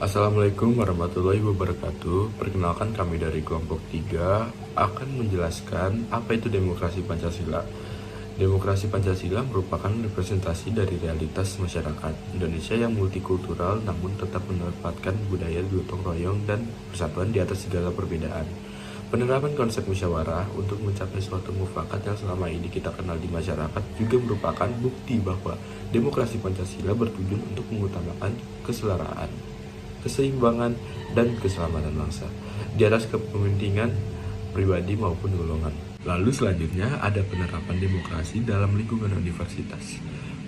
Assalamualaikum warahmatullahi wabarakatuh. Perkenalkan, kami dari kelompok 3 akan menjelaskan apa itu demokrasi Pancasila. Demokrasi Pancasila merupakan representasi dari realitas masyarakat Indonesia yang multikultural namun tetap menempatkan budaya gotong royong dan persatuan di atas segala perbedaan. Penerapan konsep musyawarah untuk mencapai suatu mufakat yang selama ini kita kenal di masyarakat juga merupakan bukti bahwa demokrasi Pancasila bertujuan untuk mengutamakan kesetaraan, keseimbangan, dan keselamatan bangsa di atas kepentingan pribadi maupun golongan. Lalu selanjutnya ada penerapan demokrasi dalam lingkungan universitas.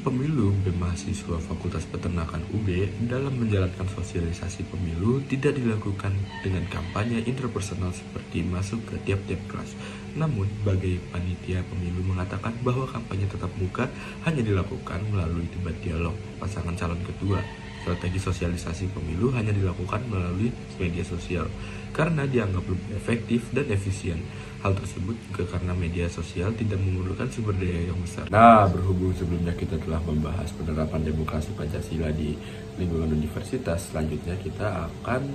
Pemilu mahasiswa Fakultas Peternakan UB dalam menjalankan sosialisasi pemilu tidak dilakukan dengan kampanye interpersonal seperti masuk ke tiap-tiap kelas. Namun, sebagai panitia pemilu mengatakan bahwa kampanye tatap muka hanya dilakukan melalui debat dialog pasangan calon kedua. Strategi sosialisasi pemilu hanya dilakukan melalui media sosial karena dianggap lebih efektif dan efisien. Hal tersebut juga karena media sosial tidak memerlukan sumber daya yang besar. Nah, berhubung sebelumnya kita telah membahas penerapan demokrasi Pancasila di lingkungan universitas, selanjutnya kita akan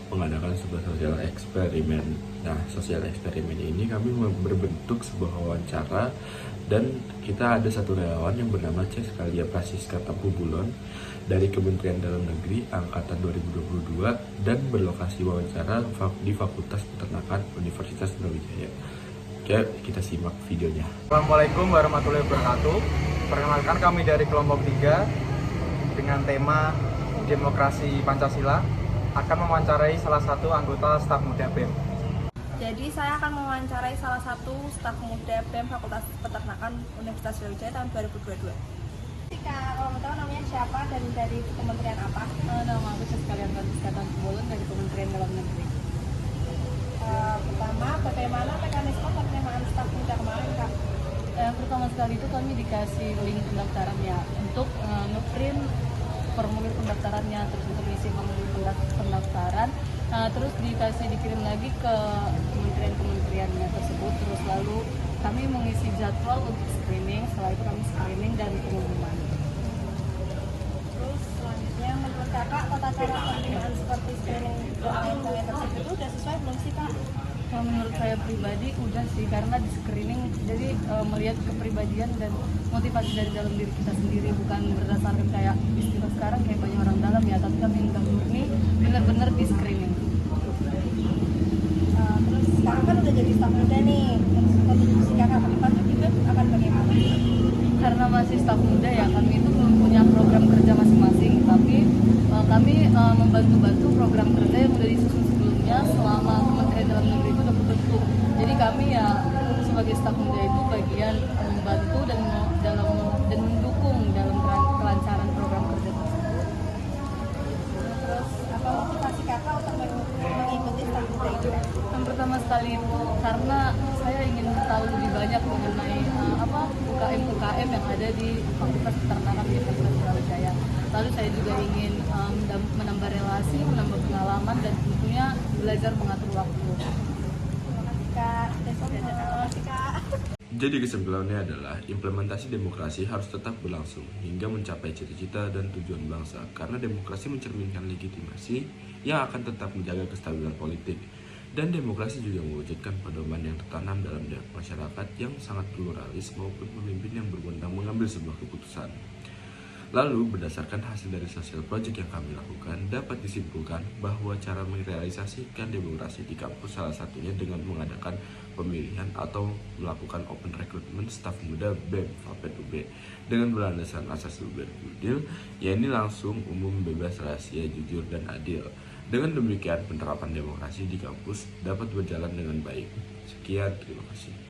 mengadakan sebuah sosial eksperimen. Nah, sosial eksperimen ini kami berbentuk sebuah wawancara dan kita ada satu relawan yang bernama C. Scalia Prasiska Tampubulon dari Kementerian Dalam Negeri Angkatan 2022 dan berlokasi wawancara di Fakultas Peternakan Universitas Brawijaya. Oke, kita simak videonya. Assalamualaikum warahmatullahi wabarakatuh. Perkenalkan, kami dari kelompok 3 dengan tema Demokrasi Pancasila akan mewawancarai salah satu anggota staf muda BEM. Jadi saya akan mewawancarai salah satu staf muda BEM Fakultas Peternakan Universitas Brawijaya tahun 2022. Kalau mau tahu namanya siapa dan dari kementerian apa? Nama aku Scalia Prasiska Tampubulon dari Kementerian Dalam Negeri. Pertama, bagaimana mekanisme penerimaan staf muda kemarin, Kak? Yang pertama sekali itu kami dikasih link pendaftarannya untuk ngeprint formulir pendaftarannya, terus untuk isi formulir pendaftaran, terus dikirim lagi ke kementeriannya tersebut, terus lalu kami mengisi jadwal untuk screening, setelah itu kami screening dan pengumuman. Terus selanjutnya, menurut Kakak tata cara penerimaan seperti screening dan lain tersebut itu udah sesuai belum sih, Kak? Kalau menurut saya pribadi udah sih, karena di screening jadi melihat kepribadian dan motivasi dari dalam diri kita sendiri, bukan berdasarkan kayak istilah sekarang kayak banyak orang dalam ya, tapi kami enggak, murni benar-benar di screening. Terus sekarang kan udah jadi staf muda nih, kontribusi Kakak ke depan juga akan bagaimana? Karena masih staf muda ya, kami itu belum punya program kerja masing-masing, tapi kami membantu-bantu program kerja yang udah disusun sebelumnya selama Kementerian Dalam Negeri itu udah terbentuk. Jadi kami ya sebagai staf muda itu bagian membantu dan mendukung dalam kelancaran program kerja tersebut. Terus apa motivasi Kakak untuk mengikuti staf muda itu? Yang pertama sekali itu karena saya ingin tahu lebih banyak mengenai UKM yang ada di Fakultas Peternakan Universitas Brawijaya. Lalu saya juga ingin menambah relasi, menambah pengalaman, dan tentunya belajar mengatur waktu. Terima kasih, Kak. Terima kasih, Kak. Jadi kesimpulannya adalah implementasi demokrasi harus tetap berlangsung hingga mencapai cita-cita dan tujuan bangsa, karena demokrasi mencerminkan legitimasi yang akan tetap menjaga kestabilan politik. Dan demokrasi juga mewujudkan pedoman yang tertanam dalam masyarakat yang sangat pluralis maupun pemimpin yang berwenang mengambil sebuah keputusan. Lalu, berdasarkan hasil dari social project yang kami lakukan, dapat disimpulkan bahwa cara merealisasikan demokrasi di kampus salah satunya dengan mengadakan pemilihan atau melakukan open recruitment staf muda BEM Fapet UB dengan berlandaskan asas berjudil, yakni langsung, umum, bebas, rahasia, jujur, dan adil. Dengan demikian, penerapan demokrasi di kampus dapat berjalan dengan baik. Sekian, terima kasih.